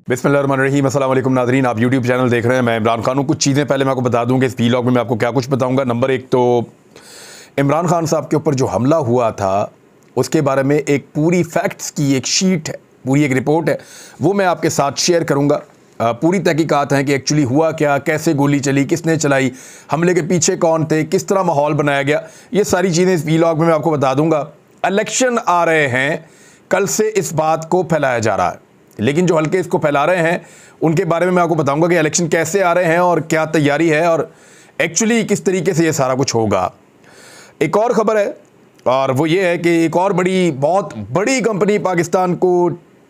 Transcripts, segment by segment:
बिस्मिल्लाहिर्रहमानिर्रहीम। अस्सलाम वालेकुम नाज़रीन, आप यूट्यूब चैनल देख रहे हैं। मैं इमरान खान हूँ। कुछ चीज़ें पहले मैं आपको बता दूँ कि इस व्लॉग में मैं आपको क्या कुछ बताऊँगा। नंबर एक तो इमरान खान साहब के ऊपर जो हमला हुआ था उसके बारे में एक पूरी फैक्ट्स की एक शीट है, पूरी एक रिपोर्ट है, वो मैं आपके साथ शेयर करूँगा। पूरी तहकीकात हैं कि एक्चुअली हुआ क्या, कैसे गोली चली, किसने चलाई, हमले के पीछे कौन थे, किस तरह माहौल बनाया गया, ये सारी चीज़ें इस व्लॉग में मैं आपको बता दूँगा। इलेक्शन आ रहे हैं, कल से इस बात को फैलाया जा रहा है, लेकिन जो हल्के इसको फैला रहे हैं उनके बारे में मैं आपको बताऊंगा कि इलेक्शन कैसे आ रहे हैं और क्या तैयारी है और एक्चुअली किस तरीके से ये सारा कुछ होगा। एक और ख़बर है और वो ये है कि एक और बहुत बड़ी कंपनी पाकिस्तान को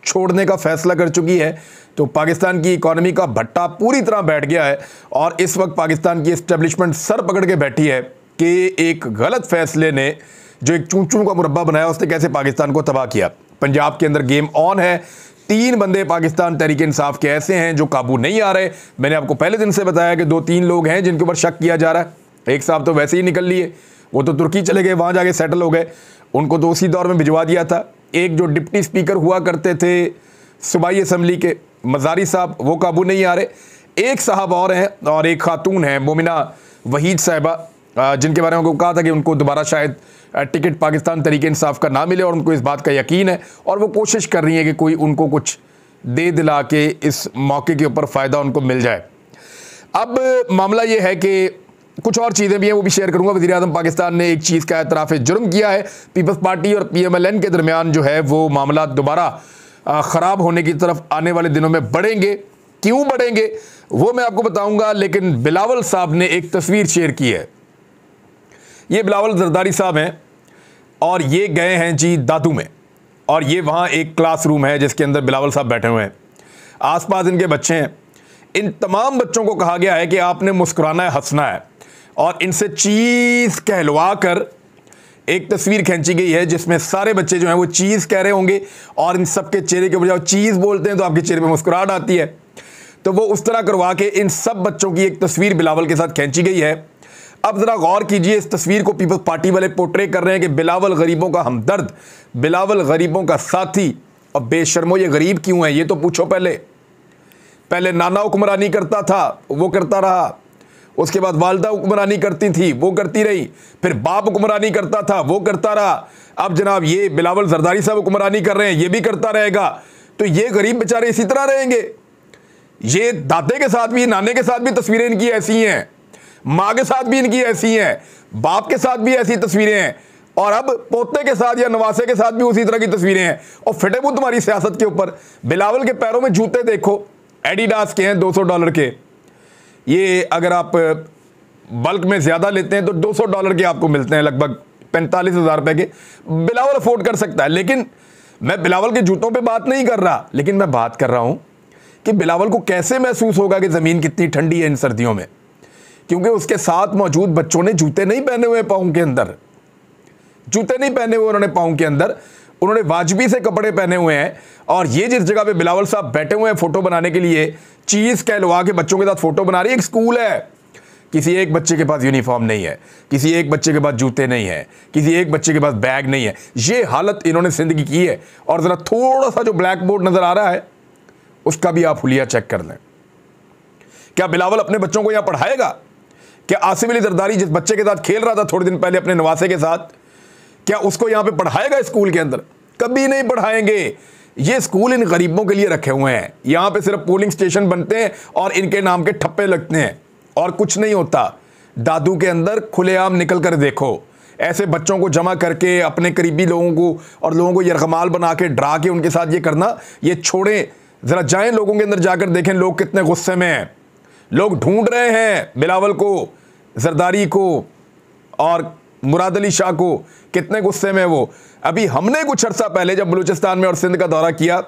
छोड़ने का फ़ैसला कर चुकी है। तो पाकिस्तान की इकॉनमी का भट्टा पूरी तरह बैठ गया है और इस वक्त पाकिस्तान की इस्टेब्लिशमेंट सर पकड़ के बैठी है कि एक गलत फ़ैसले ने जो एक चूं चूं का मुरब्बा बनाया उसने कैसे पाकिस्तान को तबाह किया। पंजाब के अंदर गेम ऑन है। 3 बंदे पाकिस्तान तहरीक इंसाफ के ऐसे हैं जो काबू नहीं आ रहे। मैंने आपको पहले दिन से बताया कि 2-3 लोग हैं जिनके ऊपर शक किया जा रहा है। एक साहब तो वैसे ही निकल लिए, वो तो तुर्की चले गए, वहाँ जाके सेटल हो गए, उनको तो उसी दौर में भिजवा दिया था। एक जो डिप्टी स्पीकर हुआ करते थे सूबाई असम्बली के, मजारी साहब, वो काबू नहीं आ रहे। एक साहब और हैं और एक खातून हैं मोमिना वहीद साहिबा, जिनके बारे में उनको कहा था कि उनको दोबारा शायद टिकट पाकिस्तान तहरीक इंसाफ का ना मिले और उनको इस बात का यकीन है और वो कोशिश कर रही है कि कोई उनको कुछ दे दिला के इस मौके के ऊपर फ़ायदा उनको मिल जाए। अब मामला ये है कि कुछ और चीज़ें भी हैं, वो भी शेयर करूंगा। वज़ीर-ए-आज़म पाकिस्तान ने एक चीज़ का एतराफ़ जुर्म किया है। पीपल्स पार्टी और PMLN के दरमियान जो है वो मामला दोबारा ख़राब होने की तरफ आने वाले दिनों में बढ़ेंगे। क्यों बढ़ेंगे वो मैं आपको बताऊँगा, लेकिन बिलावल साहब ने एक तस्वीर शेयर की है। ये बिलावल जरदारी साहब हैं और ये गए हैं जी दादू में, और ये वहाँ एक क्लासरूम है जिसके अंदर बिलावल साहब बैठे हुए हैं। आसपास इनके बच्चे हैं। इन तमाम बच्चों को कहा गया है कि आपने मुस्कुराना है, हंसना है, और इनसे चीज़ कहलवा कर एक तस्वीर खींची गई है जिसमें सारे बच्चे जो हैं वो चीज़ कह रहे होंगे और इन सब के चेहरे के ऊपर जब चीज़ बोलते हैं तो आपके चेहरे पर मुस्कुराहट आती है। तो वो उस तरह करवा के इन सब बच्चों की एक तस्वीर बिलावल के साथ खींची गई है। अब ज़रा गौर कीजिए, इस तस्वीर को पीपल्स पार्टी वाले पोर्ट्रे कर रहे हैं कि बिलावल गरीबों का हमदर्द, बिलावल गरीबों का साथी। और बेशर्मो ये गरीब क्यों है ये तो पूछो। पहले नाना हुक्मरानी करता था, वो करता रहा। उसके बाद वालदा हुक्मरानी करती थी, वो करती रही। फिर बाप हुक्मरानी करता था, वो करता रहा। अब जनाब ये बिलावल जरदारी साहब हुक्मरानी कर रहे हैं, ये भी करता रहेगा। तो ये गरीब बेचारे इसी तरह रहेंगे। ये दादे के साथ भी, नाने के साथ भी तस्वीरें इनकी ऐसी हैं, माँ के साथ भी इनकी ऐसी हैं, बाप के साथ भी ऐसी तस्वीरें हैं, और अब पोते के साथ या नवासे के साथ भी उसी तरह की तस्वीरें हैं। और फिटे मुंह तुम्हारी सियासत के ऊपर। बिलावल के पैरों में जूते देखो, एडिडास के हैं, $200 के। ये अगर आप बल्क में ज़्यादा लेते हैं तो $200 के आपको मिलते हैं, लगभग 45,000 रुपए के। बिलावल अफोर्ड कर सकता है। लेकिन मैं बिलावल के जूतों पर बात नहीं कर रहा, लेकिन मैं बात कर रहा हूँ कि बिलावल को कैसे महसूस होगा कि ज़मीन कितनी ठंडी है इन सर्दियों में, क्योंकि उसके साथ मौजूद बच्चों ने जूते नहीं पहने हुए पाँव के अंदर, जूते नहीं पहने हुए उन्होंने पाँव के अंदर, उन्होंने वाजबी से कपड़े पहने हुए हैं। और ये जिस जगह पे बिलावल साहब बैठे हुए हैं फ़ोटो बनाने के लिए, चीज़ कहलवा के बच्चों के साथ फ़ोटो बना रही है। एक स्कूल है, किसी एक बच्चे के पास यूनिफॉर्म नहीं है, किसी एक बच्चे के पास जूते नहीं है, किसी एक बच्चे के पास बैग नहीं है। ये हालत इन्होंने ज़िंदगी की है। और ज़रा थोड़ा सा जो ब्लैक बोर्ड नज़र आ रहा है उसका भी आप हुलिया चेक कर लें। क्या बिलावल अपने बच्चों को यहाँ पढ़ाएगा? क्या आसिफ अली जरदारी जिस बच्चे के साथ खेल रहा था थोड़े दिन पहले अपने नवासे के साथ, क्या उसको यहाँ पे पढ़ाएगा स्कूल के अंदर? कभी नहीं पढ़ाएंगे। ये स्कूल इन गरीबों के लिए रखे हुए हैं। यहाँ पे सिर्फ पोलिंग स्टेशन बनते हैं और इनके नाम के ठप्पे लगते हैं और कुछ नहीं होता। दादू के अंदर खुलेआम निकल कर देखो, ऐसे बच्चों को जमा करके अपने करीबी लोगों को और लोगों को यरगमाल बना के डरा के उनके साथ ये करना, ये छोड़ें। ज़रा जाएँ लोगों के अंदर जाकर देखें लोग कितने गुस्से में हैं। लोग ढूंढ रहे हैं बिलावल को, जरदारी को और मुराद अली शाह को, कितने गुस्से में वो। अभी हमने कुछ अर्सा पहले जब बलूचिस्तान में और सिंध का दौरा किया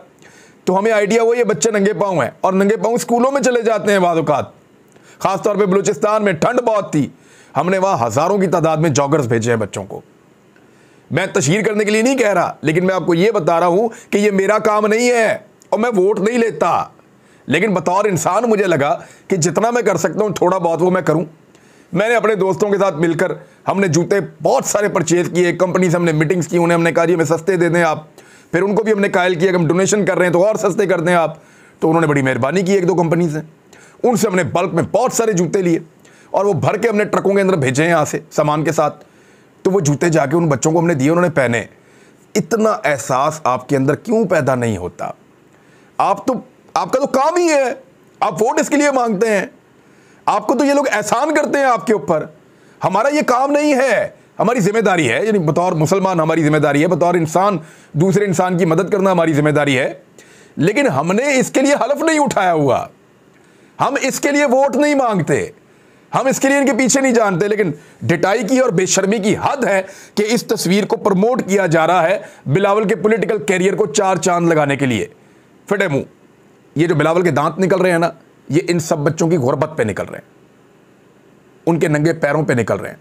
तो हमें आइडिया हुआ ये बच्चे नंगे पाँव हैं और नंगे पाँव स्कूलों में चले जाते हैं बाज़-औक़ात। ख़ासतौर पे बलूचिस्तान में ठंड बहुत थी, हमने वहाँ हज़ारों की तादाद में जॉगर्स भेजे हैं बच्चों को। मैं तशहीर करने के लिए नहीं कह रहा, लेकिन मैं आपको ये बता रहा हूँ कि ये मेरा काम नहीं है और मैं वोट नहीं लेता, लेकिन बतौर इंसान मुझे लगा कि जितना मैं कर सकता हूँ थोड़ा बहुत वो मैं करूँ। मैंने अपने दोस्तों के साथ मिलकर हमने जूते बहुत सारे परचेज़ किए, कंपनी से हमने मीटिंग्स की, उन्हें हमने कहा जी हमें सस्ते दे दें आप। फिर उनको भी हमने कायल किया कि हम डोनेशन कर रहे हैं तो और सस्ते कर दें आप। तो उन्होंने बड़ी मेहरबानी की एक दो कंपनी से, उनसे हमने बल्क में बहुत सारे जूते लिए और वो भर के हमने ट्रकों के अंदर भेजे हैं यहाँ से सामान के साथ। तो वो जूते जाके उन बच्चों को हमने दिए, उन्होंने पहने। इतना एहसास आपके अंदर क्यों पैदा नहीं होता? आपका तो काम ही है, आप वोट इसके लिए मांगते हैं, आपको तो ये लोग एहसान करते हैं आपके ऊपर। हमारा ये काम नहीं है, हमारी जिम्मेदारी है, यानी बतौर मुसलमान हमारी जिम्मेदारी है, बतौर इंसान दूसरे इंसान की मदद करना हमारी जिम्मेदारी है। लेकिन हमने इसके लिए हलफ नहीं उठाया हुआ, हम इसके लिए वोट नहीं मांगते, हम इसके लिए इनके पीछे नहीं जानते। लेकिन डिटाई की और बेशर्मी की हद है कि इस तस्वीर को प्रमोट किया जा रहा है बिलावल के पॉलिटिकल कैरियर को चार चांद लगाने के लिए। फटे मुंह, ये जो बिलावल के दांत निकल रहे हैं ना, ये इन सब बच्चों की गुर्बत पे निकल रहे हैं, उनके नंगे पैरों पे निकल रहे हैं,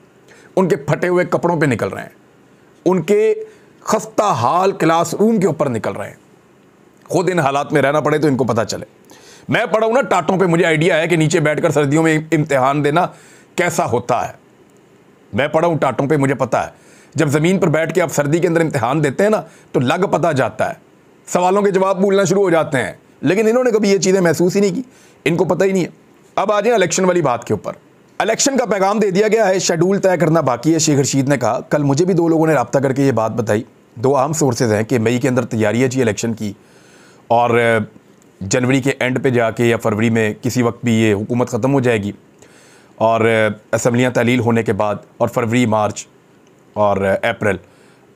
उनके फटे हुए कपड़ों पे निकल रहे हैं, उनके खस्ता हाल क्लासरूम के ऊपर निकल रहे हैं। खुद इन हालात में रहना पड़े तो इनको पता चले। मैं पढ़ा हूं ना टाटों पे, मुझे आइडिया है कि नीचे बैठकर सर्दियों में इम्तिहान देना कैसा होता है। मैं पढ़ा हूं टाटों पे, मुझे पता है जब ज़मीन पर बैठ के आप सर्दी के अंदर इम्तिहान देते हैं ना तो लग पता जाता है, सवालों के जवाब भूलना शुरू हो जाते हैं। लेकिन इन्होंने कभी ये चीज़ें महसूस ही नहीं की, इनको पता ही नहीं है। अब आ जाए इलेक्शन वाली बात के ऊपर। इलेक्शन का पैगाम दे दिया गया है, शेड्यूल तय करना बाकी है, शेख रशीद ने कहा। कल मुझे भी दो लोगों ने रब्ता करके ये बात बताई, दो अहम सोर्सेज हैं, कि मई के अंदर तैयारी है जी इलेक्शन की और जनवरी के एंड पे जाके या फरवरी में किसी वक्त भी ये हुकूमत ख़त्म हो जाएगी और असम्बलियाँ तहलील होने के बाद, और फरवरी, मार्च और अप्रैल,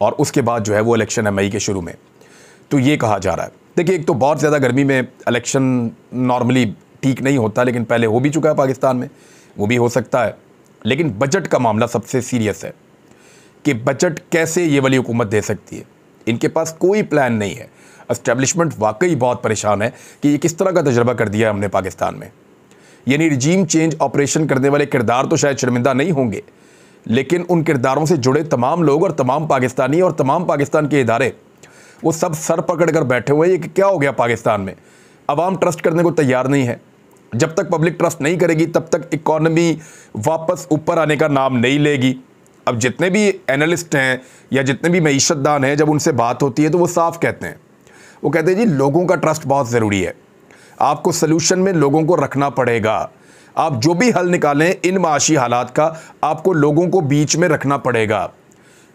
और उसके बाद जो है वो इलेक्शन है मई के शुरू में। तो ये कहा जा रहा है। देखिए, एक तो बहुत ज़्यादा गर्मी में इलेक्शन नॉर्मली ठीक नहीं होता, लेकिन पहले हो भी चुका है पाकिस्तान में, वो भी हो सकता है। लेकिन बजट का मामला सबसे सीरियस है कि बजट कैसे ये वाली हुकूमत दे सकती है। इनके पास कोई प्लान नहीं है। एस्टेब्लिशमेंट वाकई बहुत परेशान है कि ये किस तरह का तजर्बा कर दिया है हमने पाकिस्तान में। यानी रिजीम चेंज ऑपरेशन करने वाले किरदार तो शायद शर्मिंदा नहीं होंगे, लेकिन उन किरदारों से जुड़े तमाम लोग और तमाम पाकिस्तानी और तमाम पाकिस्तान के इदारे, वो सब सर पकड़ कर बैठे हुए हैं कि क्या हो गया पाकिस्तान में। अवाम ट्रस्ट करने को तैयार नहीं है। जब तक पब्लिक ट्रस्ट नहीं करेगी तब तक इकॉनमी वापस ऊपर आने का नाम नहीं लेगी। अब जितने भी एनालिस्ट हैं या जितने भी मईशतदान हैं, जब उनसे बात होती है तो वो साफ कहते हैं, वो कहते हैं जी लोगों का ट्रस्ट बहुत ज़रूरी है, आपको सलूशन में लोगों को रखना पड़ेगा। आप जो भी हल निकालें इन माशी हालात का, आपको लोगों को बीच में रखना पड़ेगा।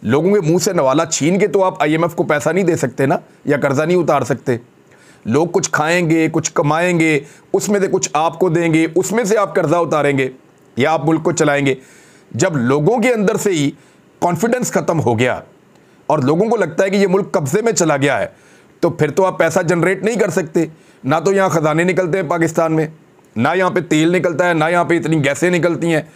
लोगों के मुंह से नवाला छीन के तो आप IMF को पैसा नहीं दे सकते ना, या कर्जा नहीं उतार सकते। लोग कुछ खाएंगे, कुछ कमाएंगे, उसमें से कुछ आपको देंगे, उसमें से आप कर्जा उतारेंगे या आप मुल्क को चलाएंगे। जब लोगों के अंदर से ही कॉन्फिडेंस ख़त्म हो गया और लोगों को लगता है कि ये मुल्क कब्जे में चला गया है, तो फिर तो आप पैसा जनरेट नहीं कर सकते। ना तो यहाँ ख़जाने निकलते हैं पाकिस्तान में, ना यहाँ पे तेल निकलता है, ना यहाँ पे इतनी गैसें निकलती हैं,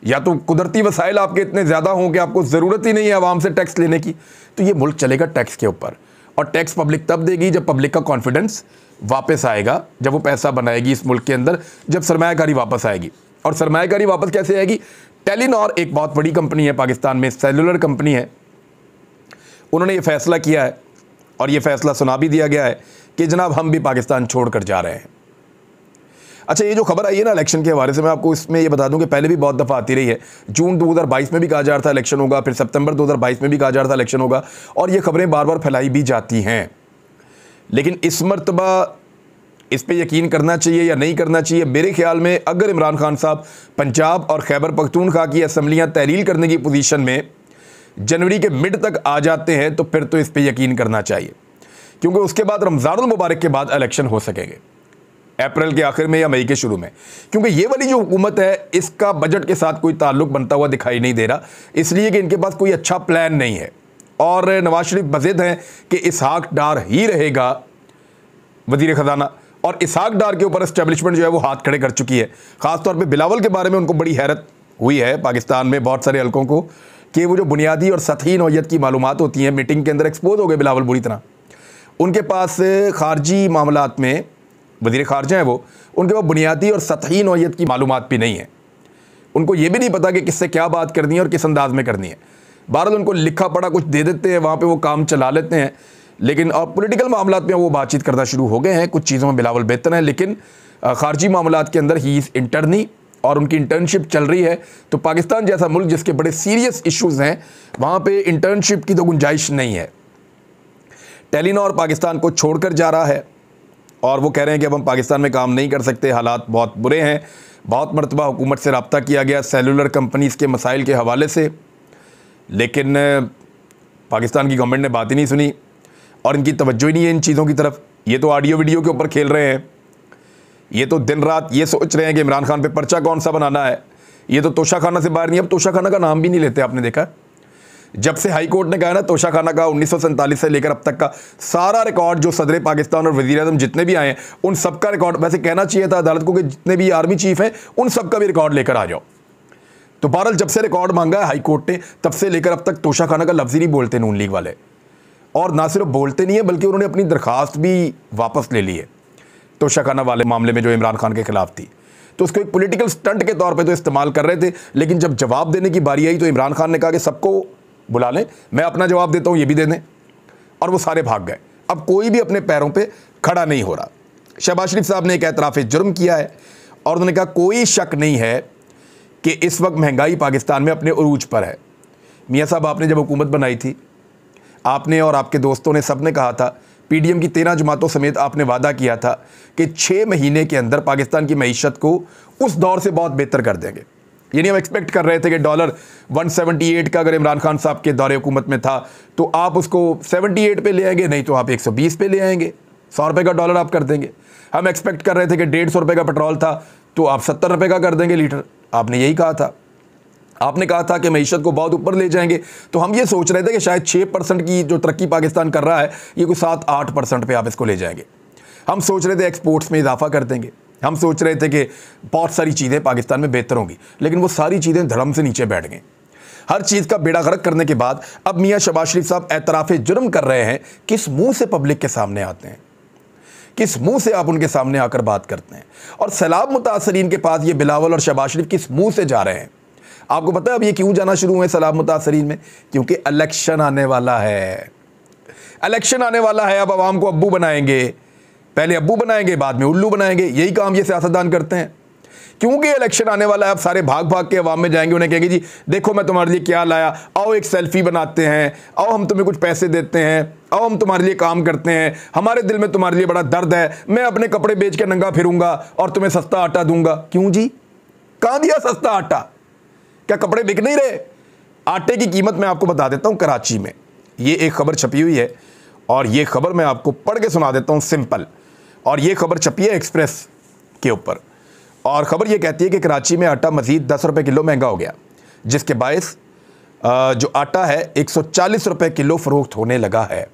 या तो कुदरती वसाइल आपके इतने ज़्यादा हों कि आपको ज़रूरत ही नहीं है आवाम से टैक्स लेने की। तो ये मुल्क चलेगा टैक्स के ऊपर, और टैक्स पब्लिक तब देगी जब पब्लिक का कॉन्फिडेंस वापस आएगा, जब वो पैसा बनाएगी इस मुल्क के अंदर, जब सरमायाकारी वापस आएगी। और सरमायाकारी वापस कैसे आएगी? टेलीनॉर एक बहुत बड़ी कंपनी है पाकिस्तान में, सेलुलर कंपनी है, उन्होंने ये फैसला किया है और ये फैसला सुना भी दिया गया है कि जनाब हम भी पाकिस्तान छोड़कर जा रहे हैं। अच्छा, ये जो खबर आई है ना इलेक्शन के हवाले से, मैं आपको इसमें ये बता दूं कि पहले भी बहुत दफ़ा आती रही है। जून 2022 में भी कहा जा रहा था इलेक्शन होगा, फिर सितंबर 2022 में भी कहा जा रहा था इलेक्शन होगा, और ये खबरें बार बार फैलाई भी जाती हैं। लेकिन इस मरतबा इस पर यकीन करना चाहिए या नहीं करना चाहिए? मेरे ख्याल में अगर इमरान खान साहब पंजाब और खैबर पख्तूनख्वा की असम्बलियाँ तहलील करने की पोजीशन में जनवरी के मिड तक आ जाते हैं तो फिर तो इस पर यकीन करना चाहिए, क्योंकि उसके बाद रमज़ानुल मुबारक के बाद इलेक्शन हो सकेंगे, अप्रैल के आखिर में या मई के शुरू में। क्योंकि ये वाली जो हुकूमत है इसका बजट के साथ कोई ताल्लुक बनता हुआ दिखाई नहीं दे रहा, इसलिए कि इनके पास कोई अच्छा प्लान नहीं है। और नवाज शरीफ बज़िद हैं कि इसहाक डार ही रहेगा वज़ीर ख़जाना, और इसहाक डार के ऊपर एस्टेब्लिशमेंट जो है वो हाथ खड़े कर चुकी है। ख़ासतौर पर बिलावल के बारे में उनको बड़ी हैरत हुई है पाकिस्तान में बहुत सारे हल्कों को, कि वो जो बुनियादी और सतही नौयत की मालूमात होती हैं मीटिंग के अंदर एक्सपोज हो गए बिलावल बुरी तरह। उनके पास खारजी मामलात में वज़ीर ख़ारजा हैं वो, उनके पास बुनियादी और सतही नौयत की मालूमात भी नहीं है। उनको ये भी नहीं पता कि किससे क्या बात करनी है और किस अंदाज में करनी है। बहरहाल उनको लिखा पढ़ा कुछ दे देते हैं, वहाँ पे वो काम चला लेते हैं। लेकिन और पॉलिटिकल मामलात में वो बातचीत करना शुरू हो गए हैं, कुछ चीज़ों में बिलावल बेहतर हैं, लेकिन खारजी मामलात के अंदर ही इज़ इंटर्नी और उनकी इंटर्नशिप चल रही है। तो पाकिस्तान जैसा मुल्क जिसके बड़े सीरियस इश्यूज़ हैं, वहाँ पे इंटर्नशिप की तो गुंजाइश नहीं है। टेलीनॉर पाकिस्तान को छोड़कर जा रहा है और वो कह रहे हैं कि अब हम पाकिस्तान में काम नहीं कर सकते, हालात बहुत बुरे हैं। बहुत मरतबा हुकूमत से रब्ता किया गया सेलुलर कंपनीज़ के मसाइल के हवाले से, लेकिन पाकिस्तान की गवर्नमेंट ने बात ही नहीं सुनी और इनकी तवज्जो ही नहीं है इन चीज़ों की तरफ। ये तो ऑडियो वीडियो के ऊपर खेल रहे हैं, ये तो दिन रात ये सोच रहे हैं कि इमरान खान पे पर्चा कौन सा बनाना है। ये तो तोशाखाना से बाहर नहीं, अब तोशाखाना का नाम भी नहीं लेते। आपने देखा जब से हाई कोर्ट ने कहा ना तोशाखाना का 1947 से लेकर अब तक का सारा रिकॉर्ड जो सदर पाकिस्तान और वज़ीर आज़म जितने भी आए हैं उन सब का रिकॉर्ड, वैसे कहना चाहिए था अदालत को कि जितने भी आर्मी चीफ हैं उन सब का भी रिकॉर्ड लेकर आ जाओ। तो बहरहाल जब से रिकॉर्ड मांगा है हाई कोर्ट ने तब से लेकर अब तक तोशाखाना का लफ्ज़ ही नहीं बोलते नून लीग वाले, और ना सिर्फ बोलते नहीं है बल्कि उन्होंने अपनी दरख्वास्त भी वापस ले ली है तोशाखाना वाले मामले में जो इमरान खान के खिलाफ थी। तो उसको एक पॉलिटिकल स्टंट के तौर पे तो इस्तेमाल कर रहे थे, लेकिन जब जवाब देने की बारी आई तो इमरान खान ने कहा कि सबको बुला लें, मैं अपना जवाब देता हूँ, ये भी दे दें, और वो सारे भाग गए। अब कोई भी अपने पैरों पे खड़ा नहीं हो रहा। शहबाज शरीफ साहब ने एक एतराफ़ जुर्म किया है और उन्होंने कहा कोई शक नहीं है कि इस वक्त महंगाई पाकिस्तान में अपने उरूज पर है। मियाँ साहब आपने जब हुकूमत बनाई थी, आपने और आपके दोस्तों ने सब ने कहा था, पीडीएम की 13 जमातों समेत आपने वादा किया था कि 6 महीने के अंदर पाकिस्तान की मईशत को उस दौर से बहुत बेहतर कर देंगे। यानी हम एक्सपेक्ट कर रहे थे कि डॉलर 178 का अगर इमरान खान साहब के दौरे हुकूमत में था तो आप उसको 78 पे ले आएंगे, नहीं तो आप 120 पे ले आएंगे, 100 रुपये का डॉलर आप कर देंगे। हम एक्सपेक्ट कर रहे थे कि 150 रुपये का पेट्रोल था तो आप 70 रुपये का कर देंगे लीटर, आपने यही कहा था। आपने कहा था कि मईशत को बहुत ऊपर ले जाएंगे, तो हम ये सोच रहे थे कि शायद 6% की जो तरक्की पाकिस्तान कर रहा है ये कोई 7-8% पे आप इसको ले जाएंगे। हम सोच रहे थे एक्सपोर्ट्स में इजाफा कर देंगे, हम सोच रहे थे कि बहुत सारी चीज़ें पाकिस्तान में बेहतर होंगी, लेकिन वो सारी चीज़ें धड़म से नीचे बैठ गई। हर चीज़ का बेड़ा गर्क करने के बाद अब मियाँ शहबाज शरीफ साहब एतराफ़ जुर्म कर रहे हैं। किस मुंह से पब्लिक के सामने आते हैं, किस मुंह से आप उनके सामने आकर बात करते हैं, और सैलाब मुतासरीन के पास ये बिलावल और शहबाज शरीफ किस मुंह से जा रहे हैं। आपको पता है अब ये क्यों जाना शुरू हुए सैलाब मुतासरीन में? क्योंकि इलेक्शन आने वाला है, इलेक्शन आने वाला है। अब आवाम को अब्बू बनाएंगे, पहले अब्बू बनाएंगे बाद में उल्लू बनाएंगे। यही काम ये सियासतदान करते हैं। क्योंकि इलेक्शन आने वाला है, अब सारे भाग भाग के अवाम में जाएंगे, उन्हें कहेंगे जी देखो मैं तुम्हारे लिए क्या लाया, आओ एक सेल्फी बनाते हैं, आओ हम तुम्हें कुछ पैसे देते हैं, आओ हम तुम्हारे लिए काम करते हैं, हमारे दिल में तुम्हारे लिए बड़ा दर्द है, मैं अपने कपड़े बेच के नंगा फिरूंगा और तुम्हें सस्ता आटा दूंगा। क्यों जी, कहाँ दिया सस्ता आटा? क्या कपड़े बिक नहीं रहे? आटे की कीमत मैं आपको बता देता हूँ। कराची में ये एक खबर छपी हुई है और ये खबर मैं आपको पढ़ के सुना देता हूँ सिंपल। और ये खबर छपी है एक्सप्रेस के ऊपर, और ख़बर ये कहती है कि कराची में आटा मज़ीद 10 रुपये किलो महंगा हो गया, जिसके बायस जो आटा है 140 रुपये किलो फ़रोख्त होने लगा है।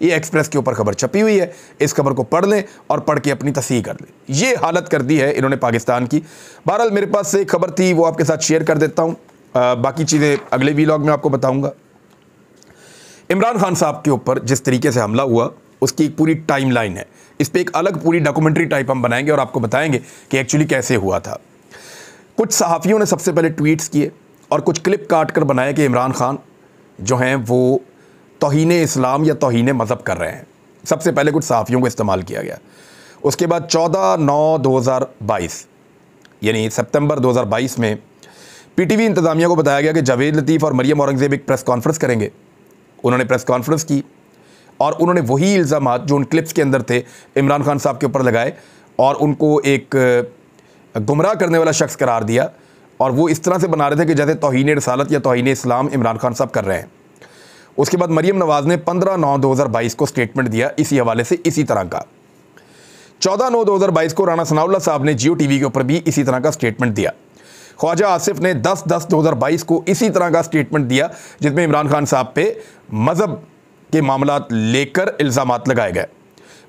ये एक्सप्रेस के ऊपर खबर छपी हुई है, इस खबर को पढ़ लें और पढ़ के अपनी तस्हीह कर लें। ये हालत कर दी है इन्होंने पाकिस्तान की। बहरहाल मेरे पास से एक खबर थी, वो आपके साथ शेयर कर देता हूँ, बाकी चीज़ें अगले वीलॉग में आपको बताऊँगा। इमरान खान साहब के ऊपर जिस तरीके से हमला हुआ उसकी एक पूरी टाइम लाइन है, इस पर एक अलग पूरी डॉक्यूमेंट्री टाइप हम बनाएंगे और आपको बताएंगे कि एक्चुअली कैसे हुआ था। कुछ सहाफ़ियों ने सबसे पहले ट्वीट्स किए और कुछ क्लिप काट कर बनाया कि इमरान खान जो हैं वो तौहीन इस्लाम या तौहीन मज़हब कर रहे हैं। सबसे पहले कुछ सहाफ़ियों को इस्तेमाल किया गया। उसके बाद 14/9/2022 यानी सितंबर 2022 में पीटीवी इंतज़ामिया को बताया गया कि जावेद लतीफ़ और मरियम औरंगज़ेब एक प्रेस कॉन्फ्रेंस करेंगे। उन्होंने प्रेस कॉन्फ्रेंस की और उन्होंने वही इल्ज़ामात जो उन क्लिप्स के अंदर थे इमरान खान साहब के ऊपर लगाए और उनको एक गुमराह करने वाला शख्स करार दिया, और वो इस तरह से बना रहे थे कि जैसे तौहीन रिसालत या तौहीन इस्लाम इमरान खान साहब कर रहे हैं। उसके बाद मरियम नवाज़ ने 15/9/2022 को स्टेटमेंट दिया इसी हवाले से, इसी तरह का। 14/9/2022 को राना सनाउल्लाह साहब ने जियो टीवी के ऊपर भी इसी तरह का स्टेटमेंट दिया। ख्वाजा आसिफ ने 10/10/2022 को इसी तरह का स्टेटमेंट दिया जिसमें इमरान खान साहब पे मज़हब के मामलात लेकर इल्ज़ामात लगाए गए।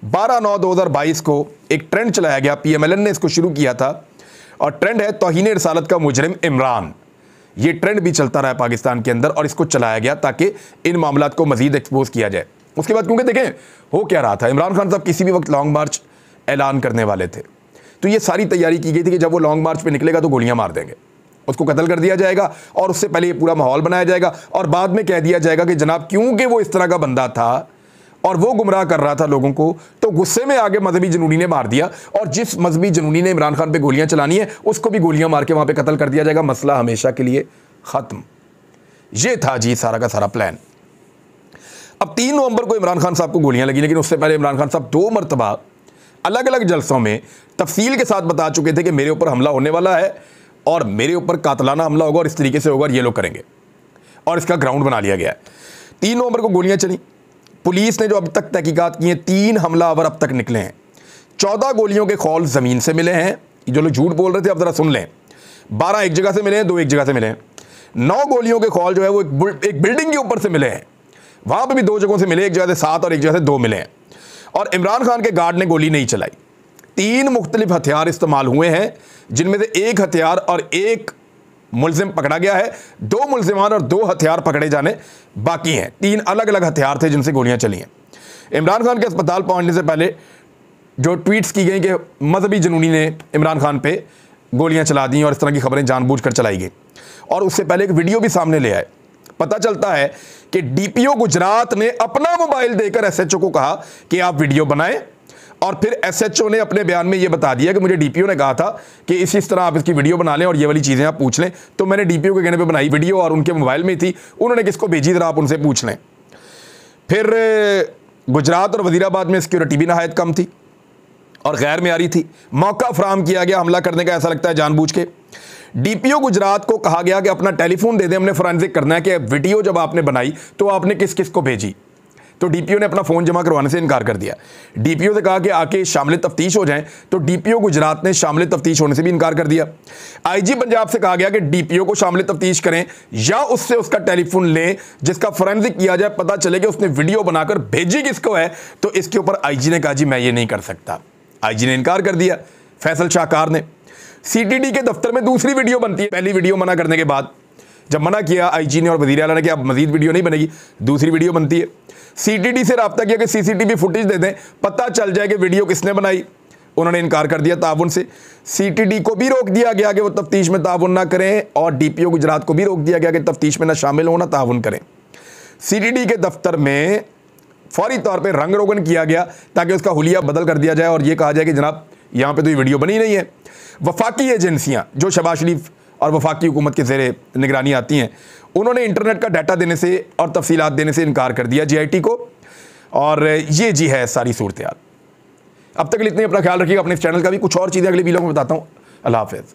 12/9/2022 को एक ट्रेंड चलाया गया, PMLN ने इसको शुरू किया था, और ट्रेंड है तौहीन रिसालत का मुजरिम इमरान। ये ट्रेंड भी चलता रहा पाकिस्तान के अंदर और इसको चलाया गया ताकि इन मामलात को मज़ीद एक्सपोज किया जाए। उसके बाद क्योंकि देखें हो क्या रहा था, इमरान खान साहब किसी भी वक्त लॉन्ग मार्च ऐलान करने वाले थे, तो ये सारी तैयारी की गई थी कि जब वो लॉन्ग मार्च पे निकलेगा तो गोलियां मार देंगे, उसको कत्ल कर दिया जाएगा और उससे पहले ये पूरा माहौल बनाया जाएगा और बाद में कह दिया जाएगा कि जनाब क्योंकि वो इस तरह का बंदा था और वो गुमराह कर रहा था लोगों को, तो गुस्से में आगे मजहबी जनूनी ने मार दिया, और जिस मजहबी जनूनी ने इमरान खान पे गोलियां चलानी है उसको भी गोलियां मार के वहां पे कत्ल कर दिया जाएगा, मसला हमेशा के लिए ख़त्म। ये था जी सारा का सारा प्लान। अब 3 नवंबर को इमरान खान साहब को गोलियां लगी, लेकिन उससे पहले इमरान खान साहब 2 मरतबा अलग अलग जलसों में तफसील के साथ बता चुके थे कि मेरे ऊपर हमला होने वाला है और मेरे ऊपर कातलाना हमला होगा और इस तरीके से होगा और ये लोग करेंगे, और इसका ग्राउंड बना लिया गया है। 3 नवंबर को गोलियां चली। पुलिस ने जो अब तक तहकीकात की हैं, 3 हमलावर अब तक निकले हैं। 14 गोलियों के खौल ज़मीन से मिले हैं। जो लोग झूठ बोल रहे थे अब ज़रा सुन लें। 12 एक जगह से मिले हैं, 2 एक जगह से मिले हैं। 9 गोलियों के खौल जो है वो एक बिल्डिंग के ऊपर से मिले हैं। वहाँ पर भी 2 जगहों से मिले, एक जगह से 7 और एक जगह से 2 मिले हैं। और इमरान खान के गार्ड ने गोली नहीं चलाई। 3 मुख्तलिफ हथियार इस्तेमाल हुए हैं, जिनमें से 1 हथियार और 1 मुलजिम पकड़ा गया है। 2 मुलजिमान और 2 हथियार पकड़े जाने बाकी हैं। 3 अलग अलग हथियार थे जिनसे गोलियां चली हैं। इमरान खान के अस्पताल पहुंचने से पहले जो ट्वीट्स की गई कि मजहबी जुनूनी ने इमरान खान पे गोलियां चला दी और इस तरह की खबरें जानबूझकर चलाई गई, और उससे पहले एक वीडियो भी सामने ले आए। पता चलता है कि डीपीओ गुजरात ने अपना मोबाइल देकर एसएचओ को कहा कि आप वीडियो बनाएं, और फिर एसएचओ ने अपने बयान में यह बता दिया कि मुझे डीपीओ ने कहा था कि इस तरह आप इसकी वीडियो बना लें और ये वाली चीज़ें आप पूछ लें। तो मैंने डीपीओ के कहने पे बनाई वीडियो, और उनके मोबाइल में थी, उन्होंने किसको भेजी जरा आप उनसे पूछ लें। फिर गुजरात और वजीराबाद में सिक्योरिटी भी नहायत कम थी और गैर मेयारी थी। मौका फराहम किया गया हमला करने का, ऐसा लगता है जानबूझ के। डीपीओ गुजरात को कहा गया कि अपना टेलीफोन दे दें, हमने फोरेंसिक करना है कि वीडियो जब आपने बनाई तो आपने किस किस को भेजी। तो डीपीओ ने अपना फ़ोन जमा करवाने से इनकार कर दिया। डीपीओ से कहा कि आके शामिल तफ्तीश हो जाएं, तो डीपीओ गुजरात ने शामिल तफ्तीश होने से भी इनकार कर दिया। आईजी पंजाब से कहा गया कि डीपीओ को शामिल तफ्तीश करें या उससे उसका टेलीफोन लें जिसका फोरेंसिक किया जाए, पता चले कि उसने वीडियो बनाकर भेजी किसको है। तो इसके ऊपर आईजी ने कहा जी मैं ये नहीं कर सकता। आईजी ने इनकार कर दिया। फैसल शाहकार ने सीटीडी के दफ्तर में दूसरी वीडियो बनती है। पहली वीडियो मना करने के बाद जब मना किया आईजी ने और वज़ीर आला ने कि अब मजीद वीडियो नहीं बनेगी, दूसरी वीडियो बनती है। सीटीडी से रब्ता किया कि सीसीटीवी फुटेज दे दें, पता चल जाए कि वीडियो किसने बनाई। उन्होंने इनकार कर दिया ताउन से। सीटीडी को भी रोक दिया गया कि वो तफ्तीश में ताउन ना करें, और डीपीओ गुजरात को भी रोक दिया गया कि तफ्तीश में ना शामिल होना, ताउन करें। सीटीडी के दफ्तर में फौरी तौर पर रंग रोगन किया गया ताकि उसका हुलिया बदल कर दिया जाए और ये कहा जाए कि जनाब यहाँ पर तो ये वीडियो बनी नहीं है। वफाकी एजेंसियाँ जो शहबाज शरीफ और वफाकी हुकूमत के ज़ेरे निगरानी आती हैं, उन्होंने इंटरनेट का डाटा देने से और तफसीलात देने से इनकार कर दिया जीआईटी को। और ये जी है सारी सूरत हाल। अब तक इतने, अपना ख्याल रखिएगा, अपने इस चैनल का भी। कुछ और चीज़ें अगले वीडियो में बताता हूँ। अल्लाह हाफ़िज़।